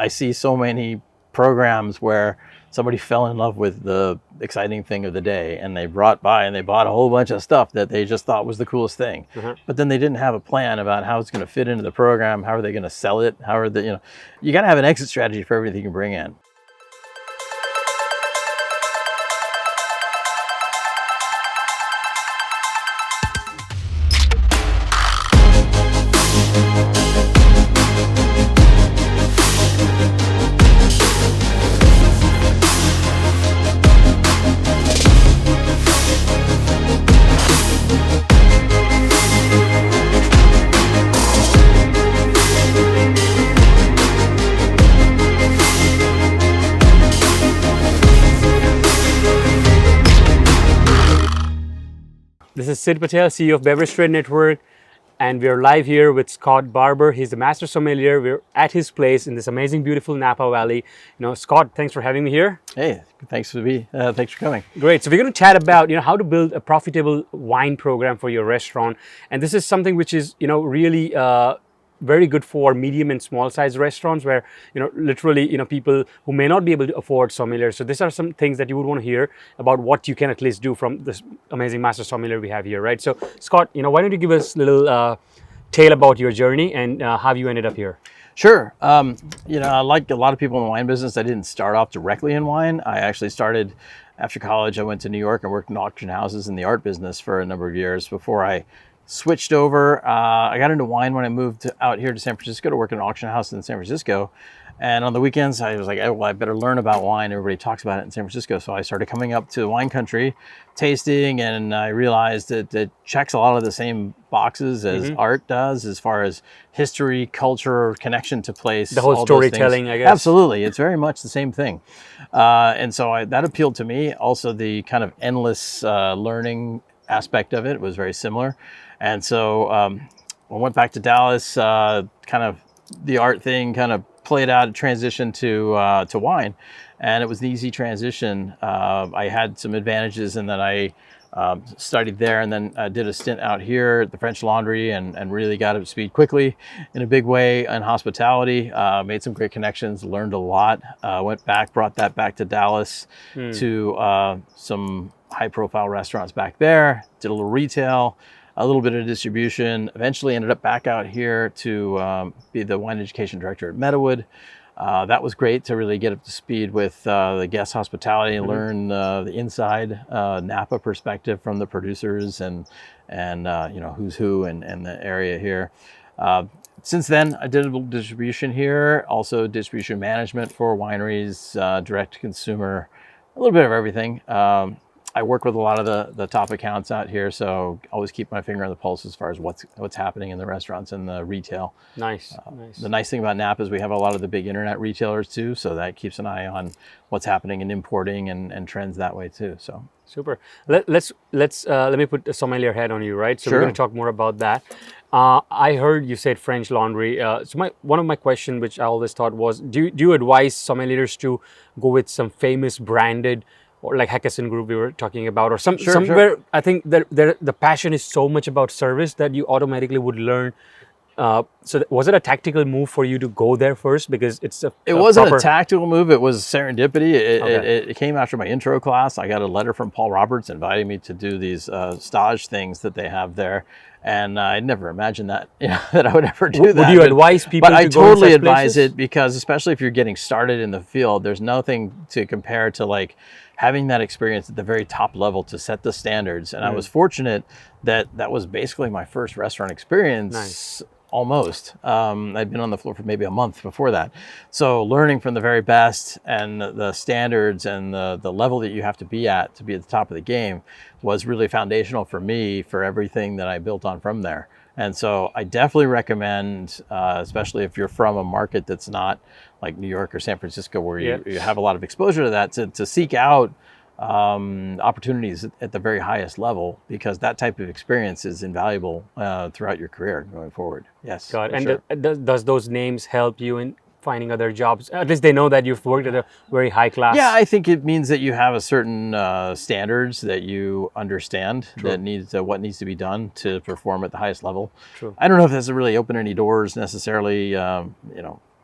I see so many programs where somebody fell in love with the exciting thing of the day, and they brought by and they bought a whole bunch of stuff that they just thought was the coolest thing. But then they didn't have a plan about how it's going to fit into the program. How are they going to sell it? How are they, you got to have an exit strategy for everything you bring in. This is Sid Patel, CEO of Beverage Trade Network, and we're live here with Scott Barber. He's the master sommelier. We're at his place in this amazing, beautiful Napa Valley. Scott, thanks for having me here. Hey, thanks for coming. Great. So we're going to chat about how to build a profitable wine program for your restaurant, and this is something which is really very good for medium and small size restaurants where literally people who may not be able to afford sommeliers. So these are some things that you would want to hear about what you can at least do from this amazing master sommelier we have here, right? So Scott, why don't you give us a little tale about your journey and how you ended up here? Sure. Like a lot of people in the wine business, I didn't start off directly in wine. I actually started after college. I went to New York and worked in auction houses in the art business for a number of years before I switched over. I got into wine when I moved out here to San Francisco to work in an auction house in San Francisco. And on the weekends, I was like, oh, well, I better learn about wine. Everybody talks about it in San Francisco. So I started coming up to wine country, tasting, and I realized that it checks a lot of the same boxes as art does, as far as history, culture, connection to place. The whole storytelling, I guess. Absolutely. It's very much the same thing. And so that appealed to me. Also, the kind of endless learning aspect of it was very similar. And so I went back to Dallas, kind of the art thing kind of played out a transition to wine, and it was an easy transition. I had some advantages in that I studied there and then did a stint out here at the French Laundry and really got up to speed quickly in a big way in hospitality, made some great connections, learned a lot, went back, brought that back to Dallas to some high profile restaurants back there, did a little retail, a little bit of distribution, eventually ended up back out here to be the wine education director at Meadowood. That was great to really get up to speed with the guest hospitality and learn the inside Napa perspective from the producers and who's who and the area here. Since then, I did a little distribution here, also distribution management for wineries, direct to consumer, a little bit of everything. I work with a lot of the top accounts out here, so always keep my finger on the pulse as far as what's happening in the restaurants and the retail. Nice. The nice thing about Napa is we have a lot of the big internet retailers too, so that keeps an eye on what's happening in importing and trends that way too. So super. Let me put a sommelier head on you, right? So sure. We're going to talk more about that. I heard you said French Laundry. So one of my questions, which I always thought was, do you advise sommeliers to go with some famous branded, or like Hackason Group we were talking about, or somewhere? Sure. I think the passion is so much about service that you automatically would learn. So was it a tactical move for you to go there first? Because it wasn't a tactical move. It was serendipity. It came after my intro class. I got a letter from Paul Roberts inviting me to do these stage things that they have there. And I never imagined that that I would ever do that. Would you advise people to go to such places? But I totally advise it, because especially if you're getting started in the field, there's nothing to compare to like having that experience at the very top level to set the standards. And I was fortunate that was basically my first restaurant experience. Nice. Almost. I'd been on the floor for maybe a month before that. So learning from the very best and the standards and the level that you have to be at the top of the game was really foundational for me for everything that I built on from there. And so I definitely recommend, especially if you're from a market that's not like New York or San Francisco, where you have a lot of exposure to that, to seek out opportunities at the very highest level, because that type of experience is invaluable throughout your career going forward. Yes. Got it. And does those names help you in finding other jobs? At least they know that you've worked at a very high class. Yeah, I think it means that you have a certain standards that you understand. True. That what needs to be done to perform at the highest level. True. I don't know if this has really opened any doors necessarily,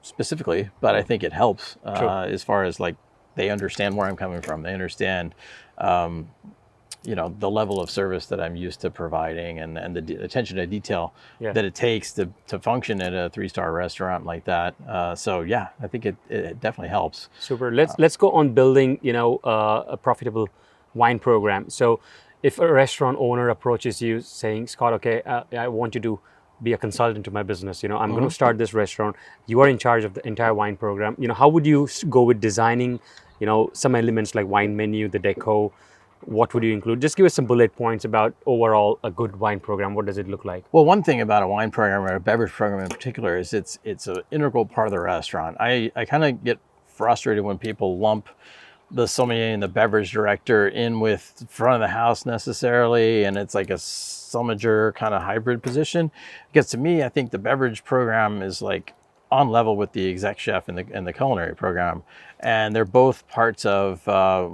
specifically, but I think it helps True. as far as like they understand where I'm coming from. They understand, the level of service that I'm used to providing and the attention to detail Yeah. that it takes to function at a 3-star restaurant like that. So yeah, I think it definitely helps. Super. Let's go on building, a profitable wine program. So, if a restaurant owner approaches you saying, Scott, okay, I want you to be a consultant to my business. I'm going to start this restaurant. You are in charge of the entire wine program. How would you go with designing, some elements like wine menu, the deco? What would you include? Just give us some bullet points about overall a good wine program. What does it look like? Well, one thing about a wine program or a beverage program in particular is it's an integral part of the restaurant. I kind of get frustrated when people lump the sommelier and the beverage director in with front of the house necessarily, and it's like a sommelier kind of hybrid position. Because to me, I think the beverage program is like on level with the exec chef and the culinary program, and they're both parts of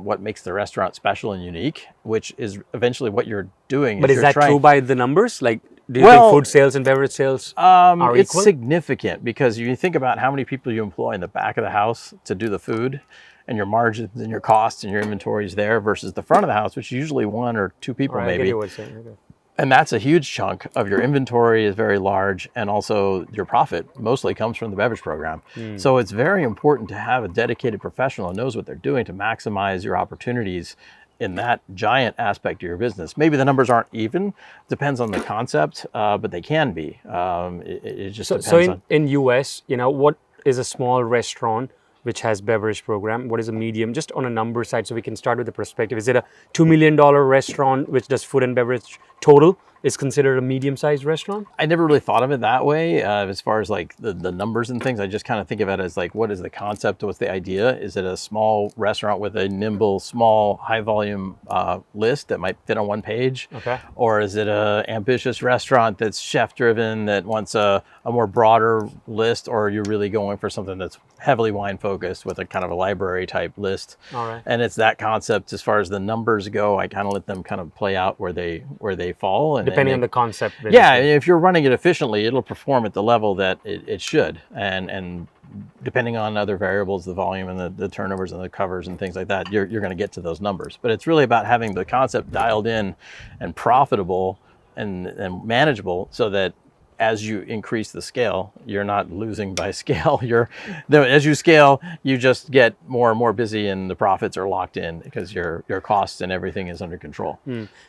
what makes the restaurant special and unique, which is eventually what you're doing. But is that true by the numbers? Like, do you Well, think food sales and beverage sales are it's equal? significant because you think about how many people you employ in the back of the house to do the food, and your margins and your costs and your inventories there versus the front of the house, which is usually 1 or 2 people Right, I get maybe. what you're saying. Okay. And that's a huge chunk of your inventory is very large, and also your profit mostly comes from the beverage program. So it's very important to have a dedicated professional who knows what they're doing to maximize your opportunities in that giant aspect of your business. Maybe the numbers aren't even, depends on the concept, but they can be. It just depends So on. in US, what is a small restaurant which has beverage program? What is a medium? Just on a number side, so we can start with the perspective. Is it a $2 million restaurant which does food and beverage total is considered a medium-sized restaurant? I never really thought of it that way as far as like the numbers and things. I just kind of think of it as like, what is the concept? What's the idea? Is it a small restaurant with a nimble, small, high volume list that might fit on one page? Okay. Or is it a ambitious restaurant that's chef driven that wants a more broader list? Or are you really going for something that's heavily wine focused with a kind of a library type list? All right. And it's that concept as far as the numbers go. I kind of let them kind of play out where they fall. And Depending on the concept. yeah, if you're running it efficiently, it'll perform at the level that it should. And depending on other variables, the volume and the turnovers and the covers and things like that, you're going to get to those numbers. But it's really about having the concept dialed in and profitable and manageable so that as you increase the scale, you're not losing by scale. As you scale, you just get more and more busy, and the profits are locked in because your costs and everything is under control.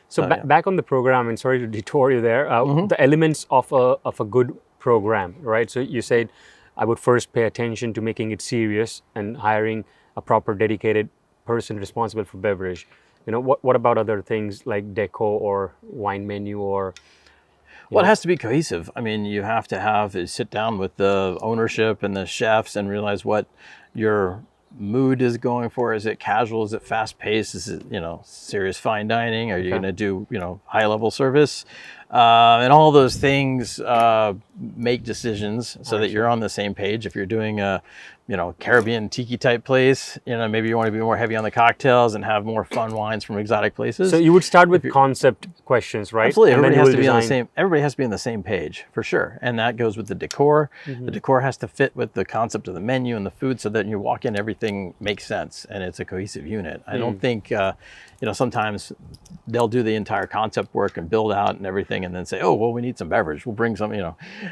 So back on the program, and sorry to detour you there, the elements of a good program, right? So you said I would first pay attention to making it serious and hiring a proper dedicated person responsible for beverage. What about other things like deco or wine menu or? Well, it has to be cohesive. I mean, you have to sit down with the ownership and the chefs and realize what your mood is going for. Is it casual? Is it fast paced? Is it, serious fine dining? Are you going to do, high level service? And all those things make decisions so that you're on the same page. If you're doing a, Caribbean tiki type place, maybe you want to be more heavy on the cocktails and have more fun wines from exotic places. So you would start with concept questions, right? Absolutely. And Everybody then has to be on the design. same. Everybody has to be on the same page for sure, and that goes with the decor. The decor has to fit with the concept of the menu and the food, so that you walk in, everything makes sense and it's a cohesive unit. I don't think, sometimes they'll do the entire concept work and build out and everything, and then say, oh, well, we need some beverage. We'll bring some,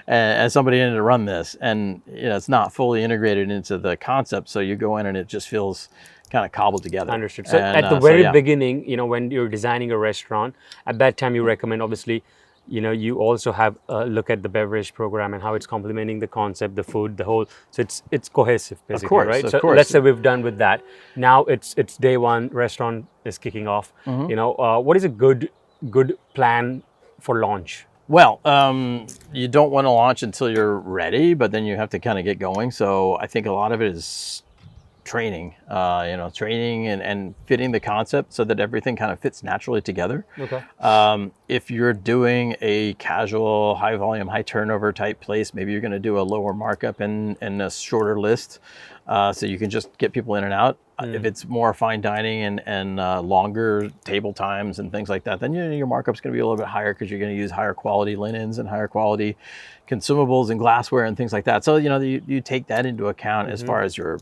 and somebody in to run this, and it's not fully integrated into the concept. So you go in and it just feels kind of cobbled together. Understood. So And, at the very beginning, when you're designing a restaurant, at that time you recommend, obviously, you also have a look at the beverage program and how it's complementing the concept, the food, the whole. So it's cohesive, basically, course, right? of So course. let's say we've done with that. Now it's day one, restaurant is kicking off. What is a good plan for launch? Well, you don't want to launch until you're ready, but then you have to kind of get going. So I think a lot of it is training, training and fitting the concept so that everything kind of fits naturally together. Okay. If you're doing a casual, high volume, high turnover type place, maybe you're going to do a lower markup and a shorter list. so you can just get people in and out. If it's more fine dining and longer table times and things like that, then your markup's going to be a little bit higher because you're going to use higher quality linens and higher quality consumables and glassware and things like that. So you take that into account as far as your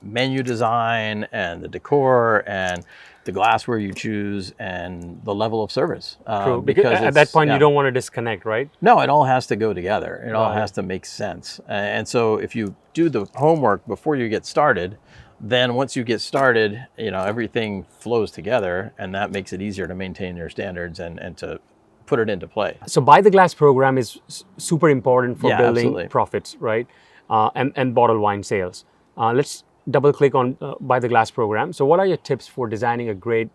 menu design and the decor and the glassware you choose and the level of service. True, because at that point you don't want to disconnect, right? No, it all has to go together. It all has to make sense. And so if you do the homework before you get started, then once you get started, everything flows together, and that makes it easier to maintain your standards and to put it into play. So buy the glass program is super important for building profits, right? And bottled wine sales. Let's double click on buy the glass program. So what are your tips for designing a great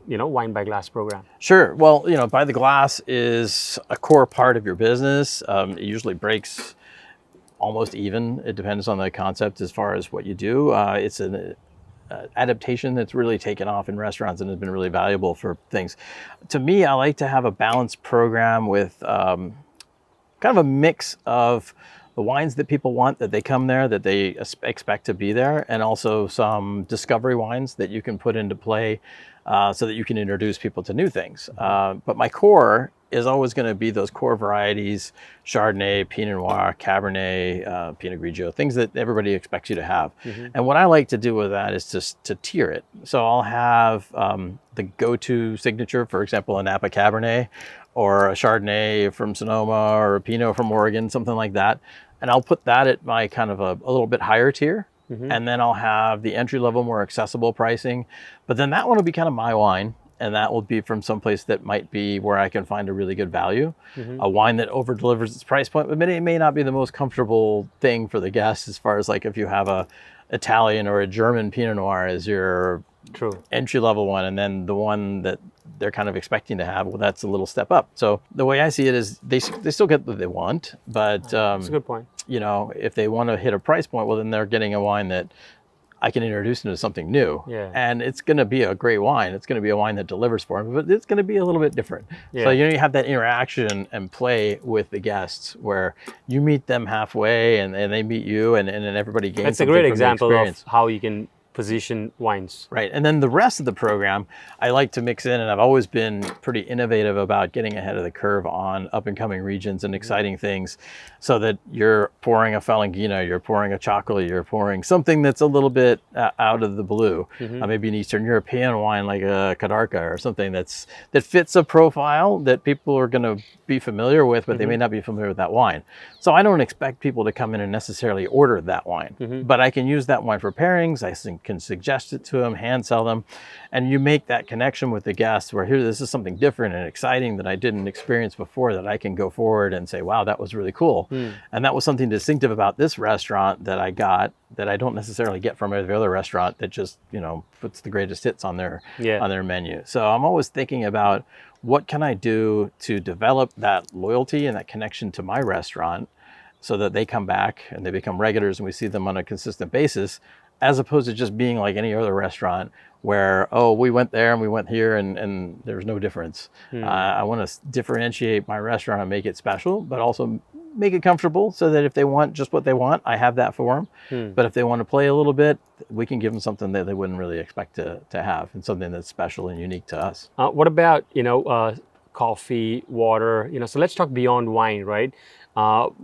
wine by glass program? Sure. Well, buy the glass is a core part of your business. It usually breaks almost even. It depends on the concept as far as what you do. It's an adaptation that's really taken off in restaurants and has been really valuable for things. To me, I like to have a balanced program with kind of a mix of the wines that people want, that they come there, that they expect to be there, and also some discovery wines that you can put into play so that you can introduce people to new things. But my core is always going to be those core varieties: Chardonnay, Pinot Noir, Cabernet, Pinot Grigio, things that everybody expects you to have. And what I like to do with that is just to tier it. So I'll have the go-to signature, for example, a Napa Cabernet, or a Chardonnay from Sonoma, or a Pinot from Oregon, something like that. And I'll put that at my kind of a little bit higher tier. And then I'll have the entry level, more accessible pricing. But then that one will be kind of my wine. And that will be from someplace that might be where I can find a really good value. A wine that over delivers its price point, but it may not be the most comfortable thing for the guests, as far as like if you have a Italian or a German Pinot Noir as your entry level one, and then the one that they're kind of expecting to have, well, that's a little step up. So the way I see it is they still get what they want, but that's a good point. If they want to hit a price point, well, then they're getting a wine that I can introduce them to something new. And it's going to be a great wine. It's going to be a wine that delivers for them, but it's going to be a little bit different. So you have that interaction and play with the guests where you meet them halfway and they meet you, and everybody gains That's a something great from the example experience. of how you can position wines. Right. And then the rest of the program, I like to mix in, and I've always been pretty innovative about getting ahead of the curve on up and coming regions and exciting things, so that you're pouring a Falangina, you're pouring a Chocolate, you're pouring something that's a little bit out of the blue. Maybe an Eastern European wine like a Kadarka or something that fits a profile that people are going to be familiar with, but they may not be familiar with that wine. So I don't expect people to come in and necessarily order that wine, but I can use that wine for pairings. I can suggest it to them, hand sell them, and you make that connection with the guests where here, this is something different and exciting that I didn't experience before, that I can go forward and say, wow, that was really cool. And that was something distinctive about this restaurant that I got that I don't necessarily get from every other restaurant that just, puts the greatest hits on their menu. So I'm always thinking about what can I do to develop that loyalty and that connection to my restaurant so that they come back and they become regulars and we see them on a consistent basis, as opposed to just being like any other restaurant where, oh, we went there and we went here and there's no difference. I want to differentiate my restaurant and make it special, but also make it comfortable so that if they want just what they want, I have that for them. But if they want to play a little bit, we can give them something that they wouldn't really expect to have, and something that's special and unique to us. What about, coffee, water, so let's talk beyond wine, right?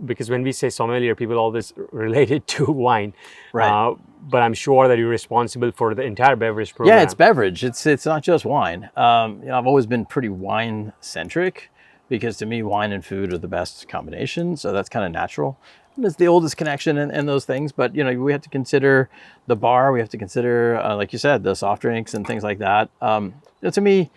Because when we say sommelier, people always relate it to wine. Right. But I'm sure that you're responsible for the entire beverage program. Yeah, it's beverage. It's not just wine. I've always been pretty wine centric, because to me, wine and food are the best combination. So that's kind of natural. And it's the oldest connection and those things. But, we have to consider the bar. We have to consider, like you said, the soft drinks and things like that. To me,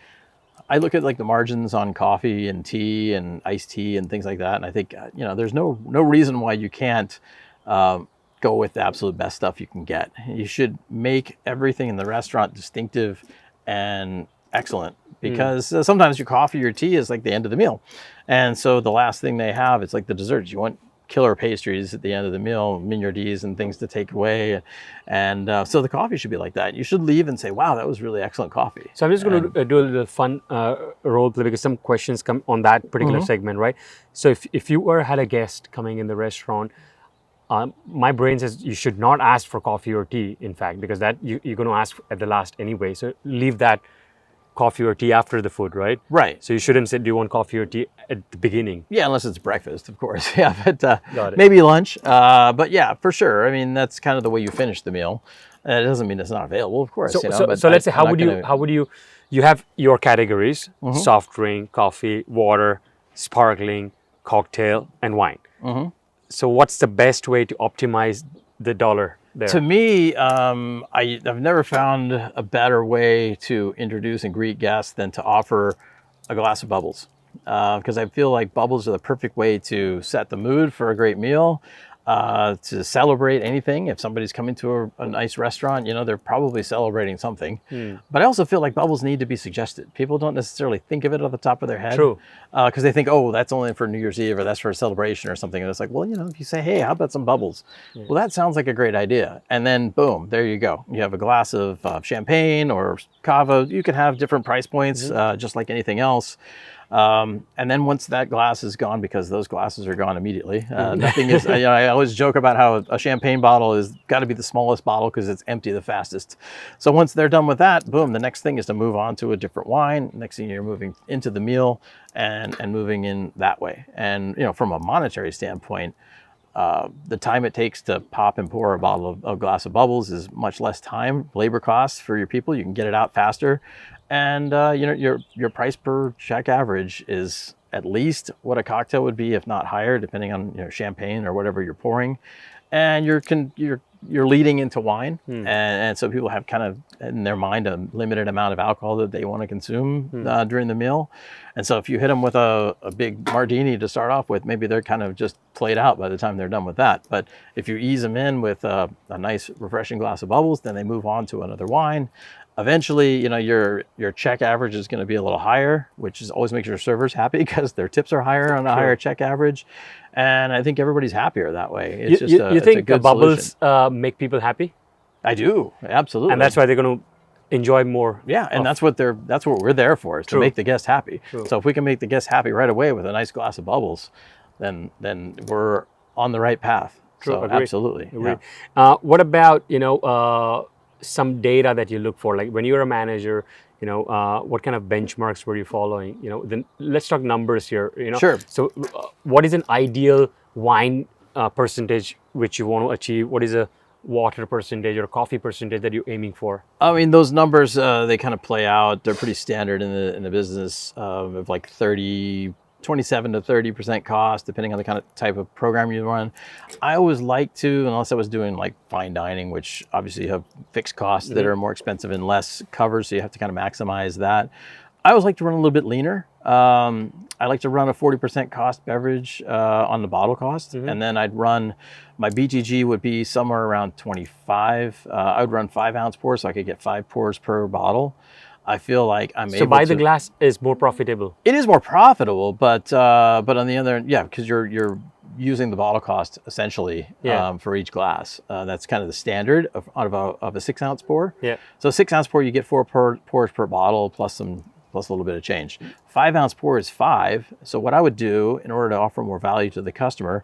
I look at like the margins on coffee and tea and iced tea and things like that. And I think, there's no reason why you can't go with the absolute best stuff you can get. You should make everything in the restaurant distinctive and excellent, because sometimes your coffee or tea is like the end of the meal. And so the last thing they have, it's like the desserts. You want killer pastries at the end of the meal, mignardises and things to take away. And so the coffee should be like that. You should leave and say, wow, that was really excellent coffee. So I'm just going to do a little fun role play, because some questions come on that particular segment, right? So if you had a guest coming in the restaurant, my brain says you should not ask for coffee or tea, in fact, because that you're going to ask at the last anyway. So leave that coffee or tea after the food, right? Right. So you shouldn't say, do you want coffee or tea at the beginning? Yeah, unless it's breakfast, of course. Yeah, but Got it. maybe lunch. But yeah, for sure. I mean, that's kind of the way you finish the meal. It doesn't mean it's not available, of course. So, You know, so, but so let's say, I'm not gonna- how would you have your categories: soft drink, coffee, water, sparkling, cocktail, and wine. So what's the best way to optimize the dollar there? To me, I've never found a better way to introduce and greet guests than to offer a glass of bubbles. Because I feel like bubbles are the perfect way to set the mood for a great meal, to celebrate anything. If somebody's coming to a nice restaurant, you know, they're probably celebrating something. But I also feel like bubbles need to be suggested. People don't necessarily think of it off the top of their head. True. Because they think, oh, that's only for New Year's Eve or that's for a celebration or something. And it's like, well, you know, if you say, hey, how about some bubbles? Well, that sounds like a great idea. And then boom, there you go. You have a glass of champagne or cava. You can have different price points, just like anything else. And then once that glass is gone, because those glasses are gone immediately, nothing is, you know, I always joke about how a champagne bottle is got to be the smallest bottle because it's empty the fastest. So once they're done with that, boom, the next thing is to move on to a different wine. Next thing you're moving into the meal and moving in that way. And, you know, from a monetary standpoint, the time it takes to pop and pour a glass of bubbles is much less time, labor costs for your people. You can get it out faster. And you know, your price per check average is at least what a cocktail would be, if not higher, depending on, you know, champagne or whatever you're pouring. And you're leading into wine, and so people have kind of in their mind a limited amount of alcohol that they want to consume during the meal. And so if you hit them with a big martini to start off with, maybe they're kind of just played out by the time they're done with that. But if you ease them in with a nice refreshing glass of bubbles, then they move on to another wine. Eventually, you know, your check average is going to be a little higher, which is always makes your servers happy because their tips are higher on a higher check average. And I think everybody's happier that way. It's You it's a think good bubbles solution. make people happy? I do, absolutely. And that's why they're going to enjoy more. Yeah, and that's what we're there for, is to make the guest happy. True. So if we can make the guest happy right away with a nice glass of bubbles, then we're on the right path. True, So agreed. absolutely. Agreed. Yeah. What about, you know, some data that you look for? Like when you're a manager, you know, what kind of benchmarks were you following? You know, then let's talk numbers here. You know, Sure. So, what is an ideal wine percentage which you want to achieve? What is a water percentage or coffee percentage that you're aiming for? I mean, those numbers they kind of play out. They're pretty standard in the business of like 27 to 30% cost, depending on the kind of type of program you run. I always like to, unless I was doing like fine dining, which obviously you have fixed costs that are more expensive and less covered, so you have to kind of maximize that. I always like to run a little bit leaner. I like to run a 40% cost beverage on the bottle cost, and then I'd run, my BGG would be somewhere around 25. I would run 5-ounce pours, so I could get 5 pours per bottle. I feel like I'm able to... So by the glass is more profitable. It is more profitable, but on the other end, yeah, because you're using the bottle cost essentially for each glass. That's kind of the standard of a 6-ounce pour. Yeah. So 6-ounce pour, you get 4 pours per bottle plus a little bit of change. 5-ounce pour is 5. So what I would do in order to offer more value to the customer,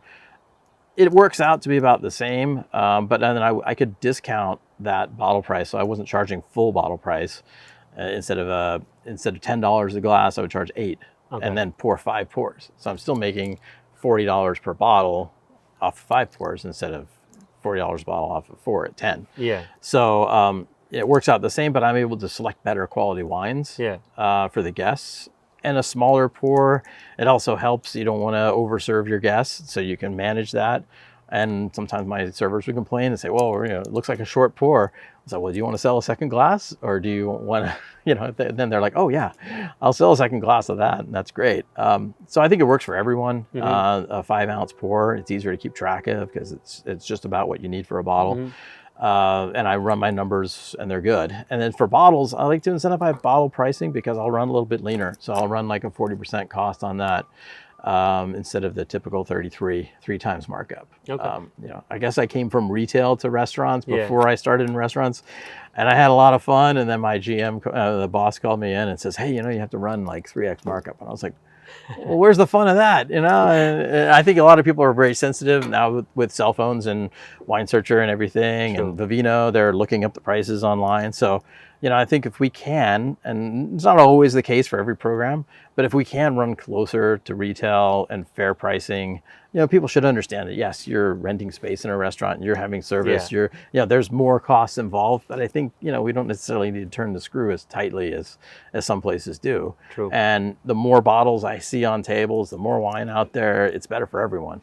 it works out to be about the same, but then I could discount that bottle price, so I wasn't charging full bottle price. Instead of $10 a glass, I would charge $8, and then pour 5 pours. So I'm still making $40 per bottle off 5 pours instead of $40 a bottle off of 4 at 10. Yeah. So it works out the same, but I'm able to select better quality wines for the guests. And a smaller pour, it also helps. You don't want to overserve your guests, so you can manage that. And sometimes my servers would complain and say, well, you know, it looks like a short pour. So, well, do you want to sell a second glass, or do you want to, you know, then they're like, oh yeah, I'll sell a second glass of that. And that's great. So I think it works for everyone. A 5-ounce pour, it's easier to keep track of because it's just about what you need for a bottle. And I run my numbers and they're good. And then for bottles, I like to incentivize bottle pricing because I'll run a little bit leaner. So I'll run like a 40% cost on that. Instead of the typical 3 times markup. Okay. You know, I guess I came from retail to restaurants before I started in restaurants, and I had a lot of fun. And then my GM, the boss, called me in and says, "Hey, you know, you have to run like 3x markup." And I was like, Well, where's the fun of that? And I think a lot of people are very sensitive now with cell phones and Wine Searcher and everything, Sure. and Vivino. They're looking up the prices online. So, I think if we can, and it's not always the case for every program, but if we can run closer to retail and fair pricing, people should understand that yes, you're renting space in a restaurant, you're having service, there's more costs involved. But I think we don't necessarily need to turn the screw as tightly as some places do. True. And the more bottles I see on tables, the more wine out there, it's better for everyone.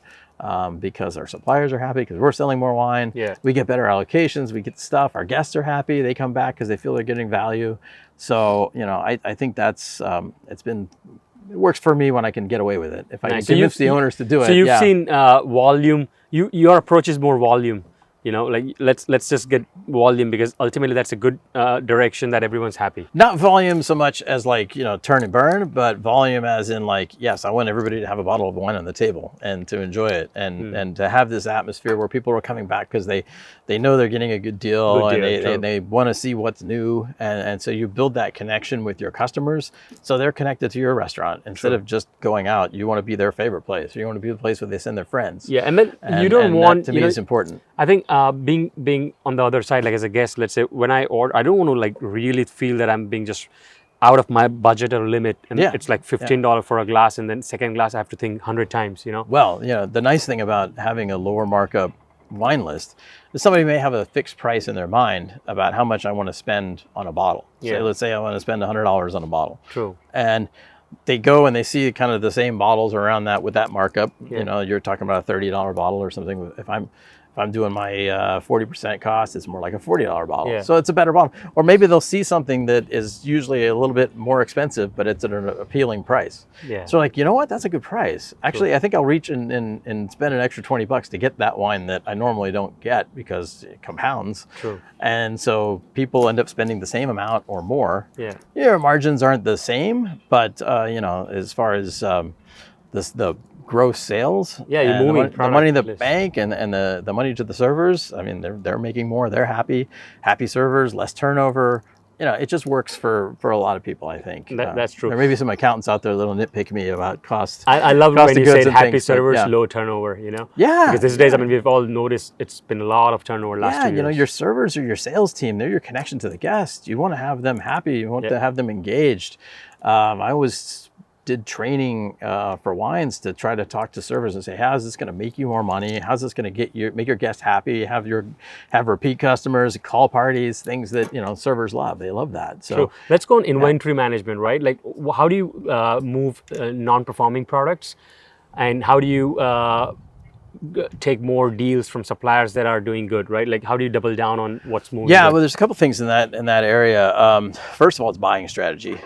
Because our suppliers are happy because we're selling more wine. Yeah. We get better allocations, we get stuff. Our guests are happy. They come back because they feel they're getting value. So, I think that's, it works for me when I can get away with it. If I can convince the owners to do it. So you've seen volume, your approach is more volume. Like let's just get volume because ultimately that's a good direction that everyone's happy. Not volume so much as turn and burn, but volume as in yes, I want everybody to have a bottle of wine on the table and to enjoy it and to have this atmosphere where people are coming back because they know they're getting a good deal, and they want to see what's new, and so you build that connection with your customers so they're connected to your restaurant instead of just going out. You want to be their favorite place. You want to be the place where they send their friends. Yeah, and then you don't want that, to me is important. I think being on the other side, like as a guest, let's say when I order, I don't want to really feel that I'm being just out of my budget or limit, and it's like $15 for a glass, and then second glass I have to think 100 times. Well, the nice thing about having a lower markup wine list is somebody may have a fixed price in their mind about how much I want to spend on a bottle. Yeah. So let's say I want to spend $100 on a bottle. True. And they go and they see kind of the same bottles around that with that markup. Yeah. You're talking about a $30 bottle or something. If I'm doing my 40% cost, it's more like a $40 bottle. Yeah. So it's a better bottle. Or maybe they'll see something that is usually a little bit more expensive, but it's at an appealing price. Yeah. So you know what? That's a good price. Actually, I think I'll reach and spend an extra $20 to get that wine that I normally don't get because it compounds. True. And so people end up spending the same amount or more. Yeah. Your margins aren't the same, but as far as the gross sales, you're and moving the money in the list. bank and the money to the servers. I mean, they're making more. They're happy servers, less turnover. It just works for a lot of people, I think. That's true. There may be some accountants out there that'll nitpick me about cost. I love cost when of you goods say and happy things, but, servers, yeah. low turnover. Yeah. Because these days, I mean, we've all noticed it's been a lot of turnover last 2 years. Your servers or your sales team, they're your connection to the guest. You want to have them happy. You want to have them engaged. I always did training for wines to try to talk to servers and say, how's this going to make you more money? How's this going to make your guests happy? Have repeat customers, call parties, things that servers love. They love that. So let's go on inventory management, right? Like, how do you move non-performing products, and how do you take more deals from suppliers that are doing good, right? Like, how do you double down on what's moving? Yeah, well, there's a couple things in that area. First of all, it's buying strategy.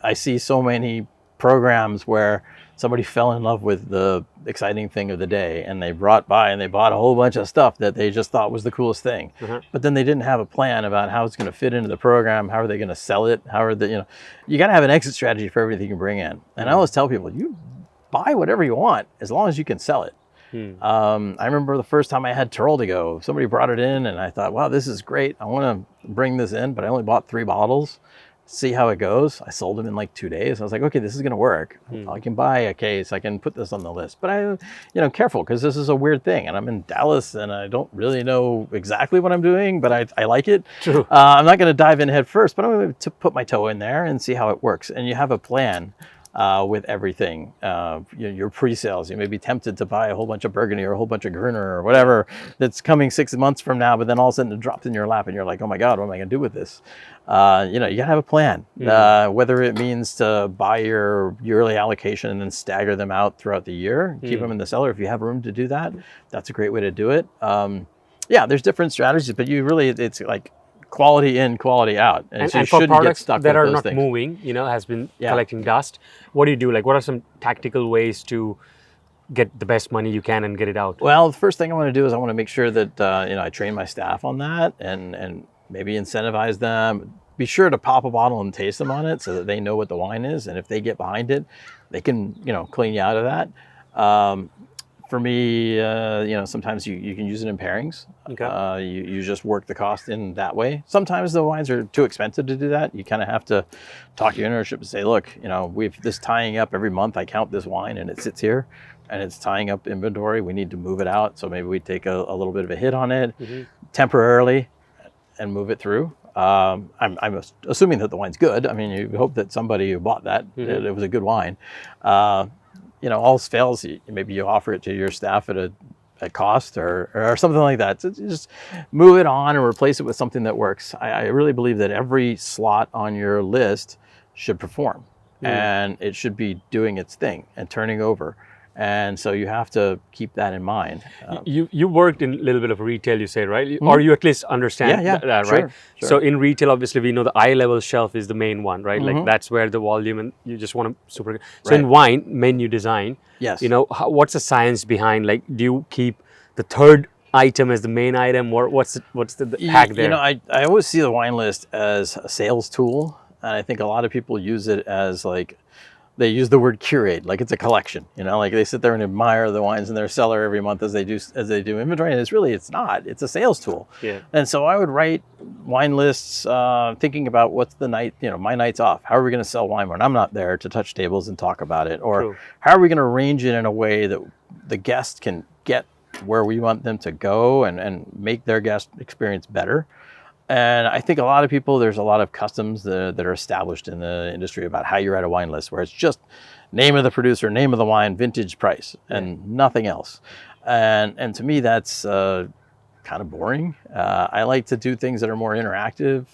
I see so many programs where somebody fell in love with the exciting thing of the day, and they bought a whole bunch of stuff that they just thought was the coolest thing. But then they didn't have a plan about how it's going to fit into the program. How are they going to sell it? You got to have an exit strategy for everything you bring in. And I always tell people, you buy whatever you want as long as you can sell it. I remember the first time I had Turl to go, somebody brought it in and I thought, wow, this is great. I want to bring this in, but I only bought 3 bottles. See how it goes. I sold them in like 2 days. I was like, okay, this is going to work. I can buy a case. I can put this on the list. But careful, because this is a weird thing. And I'm in Dallas and I don't really know exactly what I'm doing, but I like it. True. I'm not going to dive in head first, but I'm going to put my toe in there and see how it works. And you have a plan with everything. Your pre-sales, you may be tempted to buy a whole bunch of Burgundy or a whole bunch of Gruner or whatever that's coming 6 months from now, but then all of a sudden it drops in your lap and you're like, oh my God, what am I going to do with this? You gotta have a plan, whether it means to buy your yearly allocation and then stagger them out throughout the year, keep them in the cellar. If you have room to do that, that's a great way to do it. There's different strategies, but it's like quality in, quality out. And so you for shouldn't products get stuck that with are those not things. moving, has been collecting dust, what do you do? Like, what are some tactical ways to get the best money you can and get it out? Well, the first thing I want to do is I want to make sure that I train my staff on that and maybe incentivize them. Be sure to pop a bottle and taste them on it so that they know what the wine is, and if they get behind it, they can clean you out of that. For me, sometimes you can use it in pairings. Okay. You just work the cost in that way. Sometimes the wines are too expensive to do that. You kind of have to talk to your ownership and say, look, we've this tying up every month. I count this wine and it sits here and it's tying up inventory. We need to move it out. So maybe we take a little bit of a hit on it temporarily and move it through. I'm assuming that the wine's good. I mean, you hope that somebody who bought that, it was a good wine. All else fails, maybe you offer it to your staff at cost or something like that. So just move it on and replace it with something that works. I really believe that every slot on your list should perform and it should be doing its thing and turning over. And so you have to keep that in mind. You worked in a little bit of retail, you say, right? Or you at least understand that, sure, right? Sure. So in retail, obviously, we know the eye level shelf is the main one, right? Like that's where the volume and you just want to super. So in wine, menu design, yes. What's the science behind? Like, do you keep the third item as the main item, or what's the hack there? I always see the wine list as a sales tool, and I think a lot of people use it as like. They use the word curate, like it's a collection, like they sit there and admire the wines in their cellar every month as they do inventory. And it's not, it's a sales tool. Yeah. And so I would write wine lists, thinking about what's the night, my night's off. How are we going to sell wine when I'm not there to touch tables and talk about it? Or how are we going to arrange it in a way that the guest can get where we want them to go and make their guest experience better? And I think a lot of people, there's a lot of customs that are established in the industry about how you write a wine list, where it's just name of the producer, name of the wine, vintage, price, and nothing else. And to me, that's kind of boring. I like to do things that are more interactive.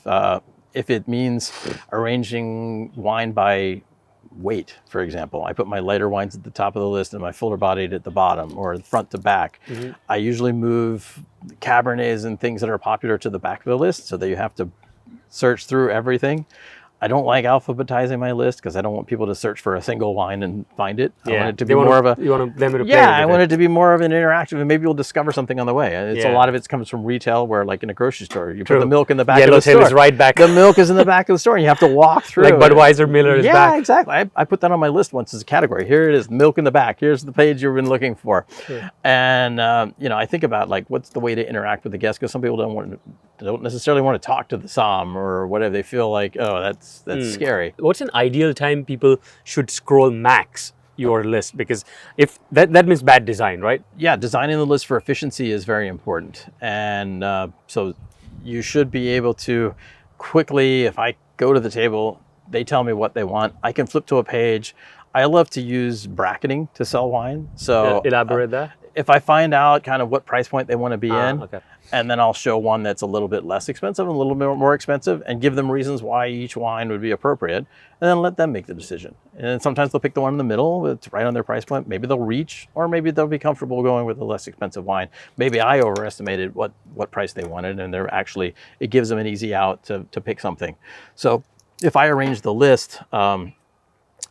If it means arranging wine by weight, for example, I put my lighter wines at the top of the list and my fuller bodied at the bottom, or front to back. I usually move Cabernets and things that are popular to the back of the list so that you have to search through everything. I don't like alphabetizing my list because I don't want people to search for a single wine and find it. I want it to be more of a... You want them to play I want it to be more of an interactive, and maybe you'll discover something on the way. It's a lot of it comes from retail, where like in a grocery store, you put the milk in the back of the store. Yellowtail is right back. The milk is in the back of the store, and you have to walk through. Like Budweiser, Miller is back. Yeah, exactly. I put that on my list once as a category. Here it is, milk in the back. Here's the page you've been looking for. And I think about like what's the way to interact with the guest, because some people don't necessarily want to talk to the som or whatever. They feel like, oh, that's scary. What's an ideal time people should scroll max your list? Because if that means bad design, right? Yeah, designing the list for efficiency is very important. And so you should be able to quickly, if I go to the table, they tell me what they want, I can flip to a page. I love to use bracketing to sell wine. So elaborate that. If I find out kind of what price point they want to be in, okay. And then I'll show one that's a little bit less expensive and a little bit more expensive, and give them reasons why each wine would be appropriate, and then let them make the decision. And sometimes they'll pick the one in the middle that's right on their price point. Maybe they'll reach, or maybe they'll be comfortable going with a less expensive wine. Maybe I overestimated what price they wanted, and it gives them an easy out to pick something. So if I arrange the list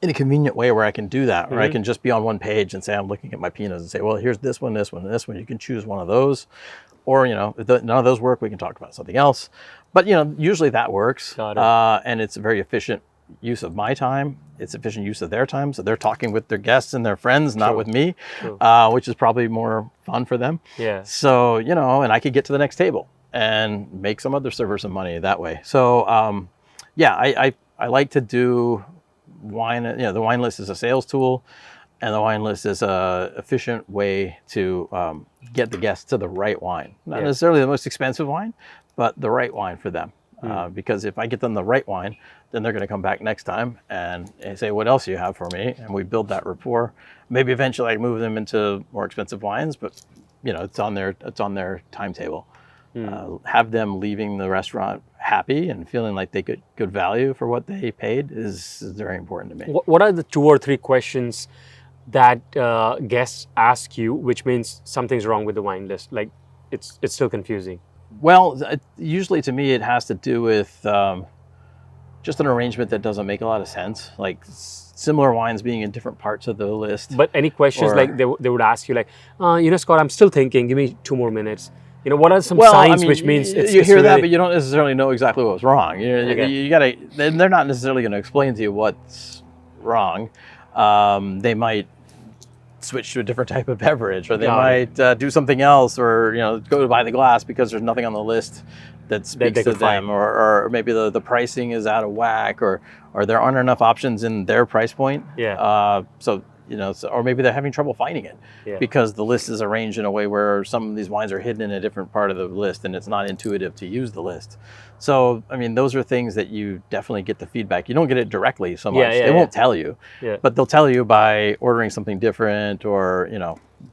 in a convenient way where I can do that, where I can just be on one page and say, I'm looking at my Pinots and say, well, here's this one, this one, and this one. You can choose one of those. Or, if none of those work, we can talk about something else. But, usually that works. Got it. And it's a very efficient use of my time. It's efficient use of their time. So they're talking with their guests and their friends, not with me, which is probably more fun for them. Yeah. So, and I could get to the next table and make some other server some money that way. So, I like to do wine. The wine list is a sales tool. And the wine list is a efficient way to get the guests to the right wine. Not necessarily the most expensive wine, but the right wine for them. Because if I get them the right wine, then they're going to come back next time and say, what else do you have for me? And we build that rapport. Maybe eventually I move them into more expensive wines, but it's on their timetable. Have them leaving the restaurant happy and feeling like they get good value for what they paid is very important to me. What are the 2 or 3 questions that guests ask you, which means something's wrong with the wine list? Like it's still confusing. Well, usually to me, it has to do with just an arrangement that doesn't make a lot of sense, like similar wines being in different parts of the list. But any questions like they would ask you like, Scott, I'm still thinking, give me 2 more minutes. What are some signs which means you hear that, but you don't necessarily know exactly what was wrong. You gotta, they're not necessarily going to explain to you what's wrong. They might switch to a different type of beverage, or they Got it. might do something else, or go to buy the glass because there's nothing on the list that speaks they to could find. them, or maybe the pricing is out of whack, or there aren't enough options in their price point. Yeah. Or maybe they're having trouble finding it Yeah. because the list is arranged in a way where some of these wines are hidden in a different part of the list and it's not intuitive to use the list. So, I mean, those are things that you definitely get the feedback. You don't get it directly so much. They won't tell you, but they'll tell you by ordering something different or,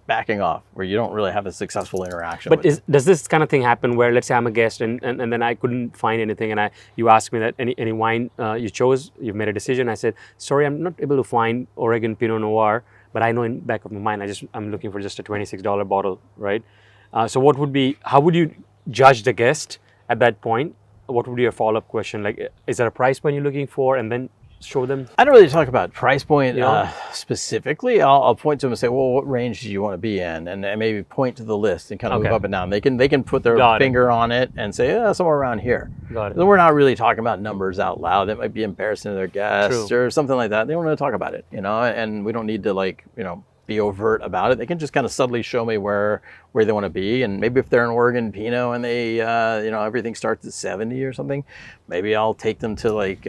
backing off where you don't really have a successful interaction. But does this kind of thing happen where, let's say I'm a guest and then I couldn't find anything, and you ask me that any wine you chose, you've made a decision. I said, sorry, I'm not able to find Oregon Pinot Noir, but I know in the back of my mind, I'm looking for just a $26 bottle, right? So how would you judge the guest at that point? What would be your follow-up question? Like, is there a price point you're looking for, and then show them? I don't really talk about price point specifically. I'll point to them and say, well, what range do you want to be in? And maybe point to the list and kind of move up and down. They can put their finger on it and say, somewhere around here. Got it. So we're not really talking about numbers out loud. That might be embarrassing to their guests or something like that. They don't want to talk about it, and we don't need to be overt about it. They can just kind of subtly show me where they want to be. And maybe if they're an Oregon Pinot and they, everything starts at 70 or something, maybe I'll take them to like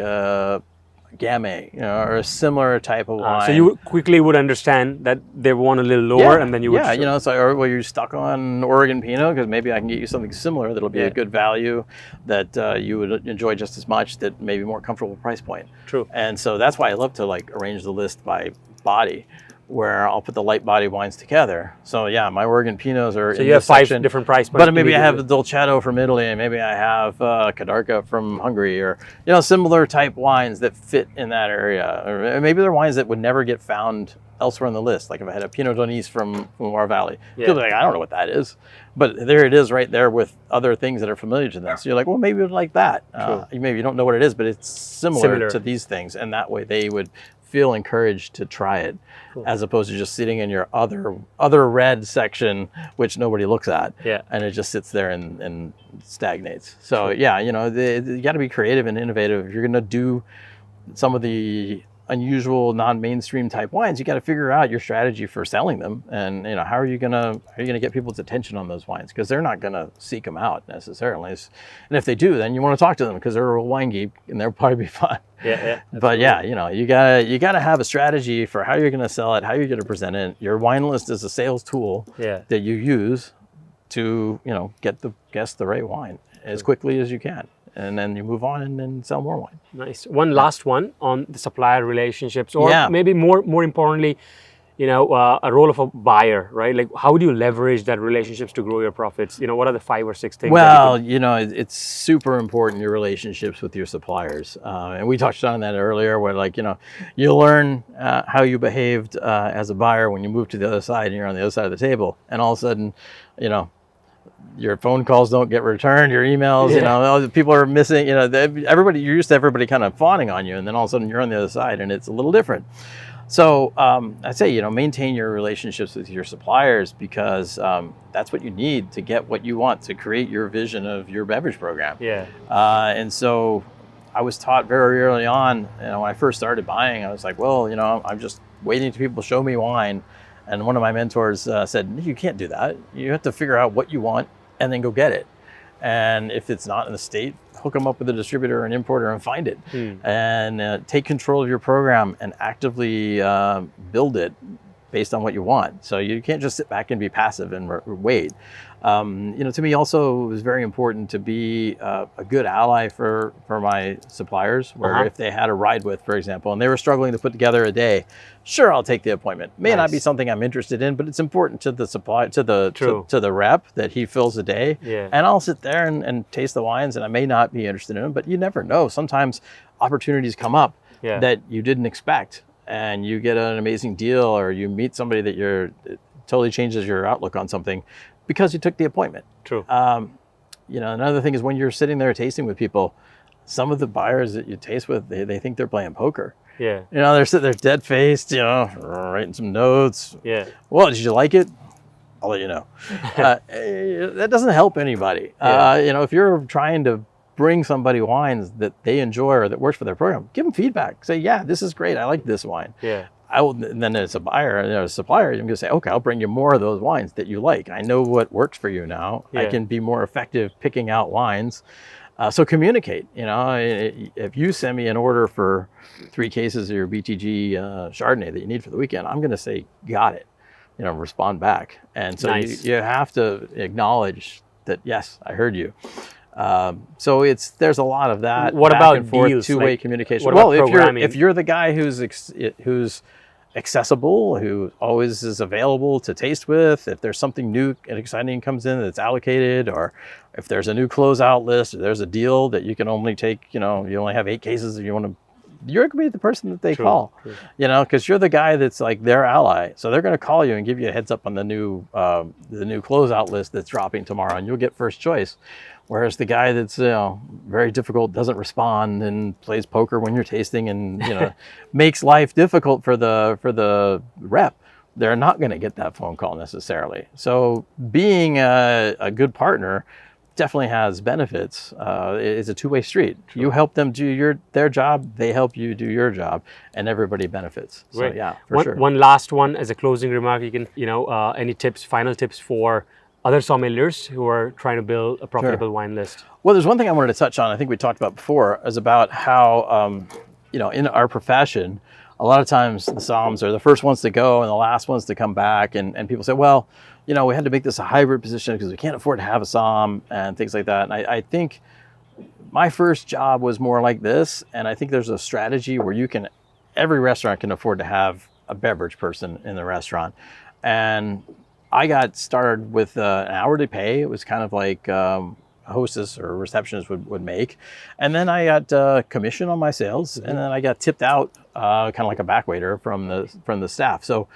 Gamay, or a similar type of wine. So you quickly would understand that they want a little lower, and then you would. Yeah, or you're stuck on Oregon Pinot because maybe I can get you something similar that'll be a good value that you would enjoy just as much, that maybe more comfortable price point. True. And so that's why I love to arrange the list by body, where I'll put the light body wines together. So yeah, my Oregon Pinots are. So you have 5 different price points. But maybe I have the Dolcetto from Italy, and maybe I have Cadarca from Hungary, or similar type wines that fit in that area. Or maybe they're wines that would never get found elsewhere on the list. Like if I had a Pinot Donis from Loire Valley, people are like, I don't know what that is, but there it is right there with other things that are familiar to them. So you're like, well, maybe you'd like that. Maybe you don't know what it is, but it's similar to these things, and that way they would feel encouraged to try it, as opposed to just sitting in your other red section, which nobody looks at, and it just sits there and stagnates. So you got to be creative and innovative. If you're going to do some of the unusual, non-mainstream type wines, you got to figure out your strategy for selling them, and how are you gonna get people's attention on those wines, because they're not gonna seek them out necessarily. And if they do, then you want to talk to them because they're a wine geek and they'll probably be fun. But you gotta have a strategy for how you're gonna sell it, how you're gonna present it. Your wine list is a sales tool that you use to get the guests the right wine as quickly as you can. And then you move on and then sell more wine. Nice. One last one on the supplier relationships, or maybe more importantly, a role of a buyer, right? Like, how do you leverage that relationships to grow your profits? What are the 5 or 6 things? Well, it's super important, your relationships with your suppliers. And we touched on that earlier, where you learn how you behaved as a buyer when you move to the other side and you're on the other side of the table. And all of a sudden, your phone calls don't get returned, your emails, people are missing, you're used to everybody kind of fawning on you, and then all of a sudden you're on the other side and it's a little different. So I'd say, maintain your relationships with your suppliers, because that's what you need to get what you want, to create your vision of your beverage program. And so I was taught very early on, when I first started buying, I was like, well, I'm just waiting till people show me wine. And one of my mentors said, you can't do that. You have to figure out what you want and then go get it. And if it's not in the state, hook them up with a distributor or an importer and find it. And take control of your program and actively build it based on what you want. So you can't just sit back and be passive and wait. To me also, it was very important to be a good ally for my suppliers, where if they had a ride with, for example, and they were struggling to put together a day, sure, I'll take the appointment. May not be something I'm interested in, but it's important to the supply, to the rep, that he fills the day. And I'll sit there and taste the wines, and I may not be interested in them, but you never know. Sometimes opportunities come up that you didn't expect, and you get an amazing deal, or you meet somebody that it totally changes your outlook on something because you took the appointment. Another thing is, when you're sitting there tasting with people, some of the buyers that you taste with, they think they're playing poker. They're sitting there dead-faced, writing some notes. Well, did you like it? I'll let you know. That doesn't help anybody. If you're trying to bring somebody wines that they enjoy or that works for their program, give them feedback. Say, yeah, this is great. I like this wine. and then as a buyer, a supplier, I'm going to say, okay, I'll bring you more of those wines that you like. I know what works for you now. I can be more effective picking out wines. So communicate. If you send me an order for 3 cases of your BTG Chardonnay that you need for the weekend, I'm going to say, got it. Respond back. And so you have to acknowledge that, yes, I heard you. So there's a lot of that. What back about and forth, deals? two-way communication. What about if you're the guy who's accessible, who always is available to taste with, if there's something new and exciting comes in that's allocated, or if there's a new closeout list, or there's a deal that you can only take, you only have 8 cases, and you're going to be the person that they call, because you're the guy that's like their ally. So they're going to call you and give you a heads up on the new closeout list that's dropping tomorrow, and you'll get first choice. Whereas the guy that's very difficult, doesn't respond, and plays poker when you're tasting, and makes life difficult for the rep, they're not going to get that phone call necessarily. So being a good partner definitely has benefits. It's a two-way street. True. You help them do their job, they help you do your job, and everybody benefits. So yeah, for sure. One last one as a closing remark. You can, any final tips for other sommeliers who are trying to build a profitable wine list? Well, there's one thing I wanted to touch on, I think we talked about before, is about how, in our profession, a lot of times the somms are the first ones to go and the last ones to come back. And people say, well, we had to make this a hybrid position because we can't afford to have a somm and things like that. And I think my first job was more like this. And I think there's a strategy where every restaurant can afford to have a beverage person in the restaurant. And I got started with an hourly pay. It was kind of like a hostess or a receptionist would make. And then I got commission on my sales, and then I got tipped out kind of like a back waiter from the staff. So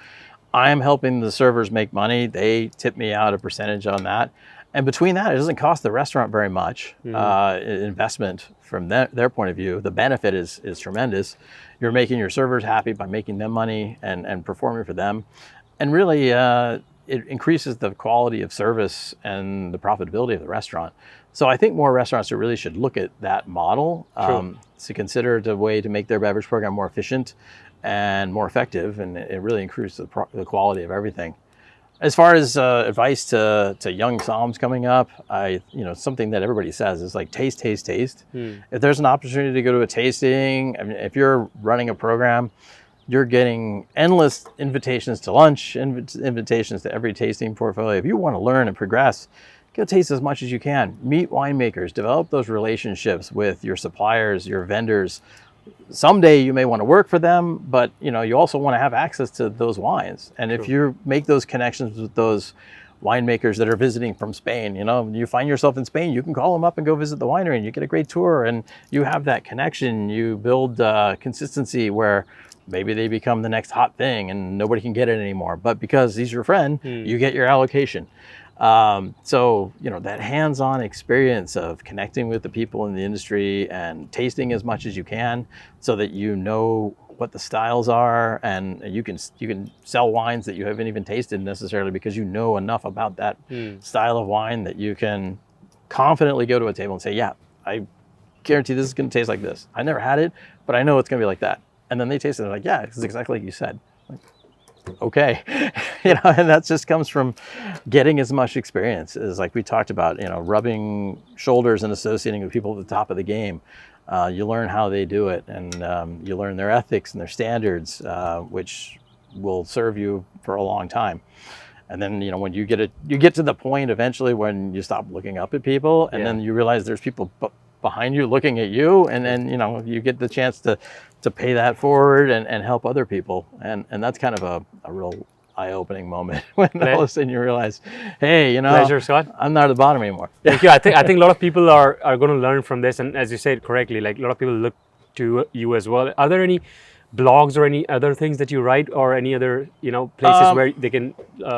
I'm helping the servers make money. They tip me out a percentage on that. And between that, it doesn't cost the restaurant very much investment from their point of view. The benefit is tremendous. You're making your servers happy by making them money and performing for them. And really, it increases the quality of service and the profitability of the restaurant. So I think more restaurants really should look at that model to consider the way to make their beverage program more efficient and more effective, and it really increases the quality of everything. As far as advice to young somms coming up, something that everybody says is like taste. If there's an opportunity to go to a tasting, I mean, if you're running a program, you're getting endless invitations to lunch, invitations to every tasting portfolio. If you want to learn and progress, go taste as much as you can. Meet winemakers, develop those relationships with your suppliers, your vendors. Someday you may want to work for them, but you also want to have access to those wines. And if you make those connections with those winemakers that are visiting from Spain, you find yourself in Spain, you can call them up and go visit the winery, and you get a great tour, and you have that connection. You build consistency where maybe they become the next hot thing and nobody can get it anymore. But because he's your friend, you get your allocation. So, that hands-on experience of connecting with the people in the industry and tasting as much as you can so that you know what the styles are, and you can sell wines that you haven't even tasted necessarily because you know enough about that style of wine that you can confidently go to a table and say, yeah, I guarantee this is going to taste like this. I never had it, but I know it's going to be like that. And then they taste it and they're like, yeah, it's exactly like you said. Like, okay. And that just comes from getting as much experience as, like we talked about, rubbing shoulders and associating with people at the top of the game. You learn how they do it, and you learn their ethics and their standards, which will serve you for a long time. And then, when you get to the point eventually when you stop looking up at people, and then you realize there's people behind you looking at you, and then you get the chance to pay that forward and help other people, and that's kind of a real eye-opening moment when all of a sudden you realize, hey, Pleasure, Scott. I'm not at the bottom anymore. Thank you. I think a lot of people are going to learn from this, and as you said correctly, like a lot of people look to you as well. Are there any blogs or any other things that you write, or any other places where they can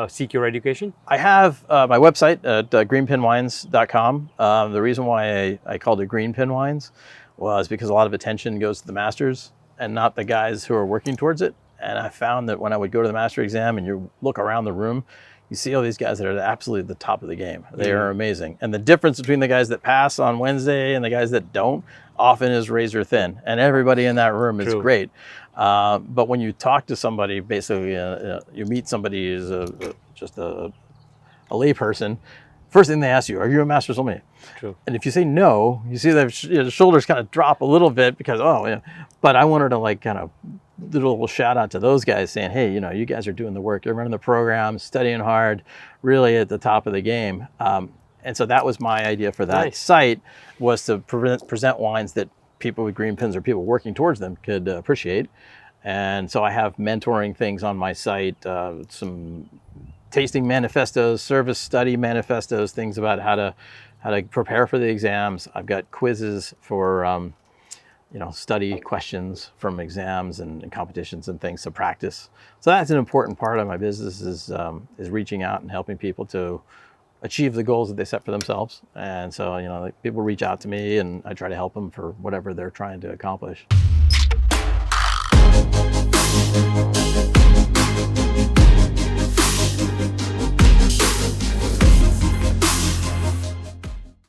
seek your education? I have my website at greenpinwines.com. The reason why I called it Green Pin Wines was because a lot of attention goes to the masters and not the guys who are working towards it. And I found that when I would go to the master exam and you look around the room, you see all these guys that are absolutely at the top of the game. They are amazing. And the difference between the guys that pass on Wednesday and the guys that don't, often is razor thin, and everybody in that room is True. great. But when you talk to somebody, basically, you meet somebody who's just a layperson, first thing they ask you, are you a master sommelier? True. And if you say no, you see their shoulders kind of drop a little bit because, oh, yeah. But I wanted to like kind of do a little shout out to those guys saying, hey, you guys are doing the work. You're running the program, studying hard, really at the top of the game. And so that was my idea for that site, was to present wines that people with green pins or people working towards them could appreciate. And so I have mentoring things on my site, some tasting manifestos, service study manifestos, things about how to prepare for the exams. I've got quizzes for study questions from exams and competitions and things to practice. So that's an important part of my business, is reaching out and helping people to achieve the goals that they set for themselves. And so, like, people reach out to me and I try to help them for whatever they're trying to accomplish.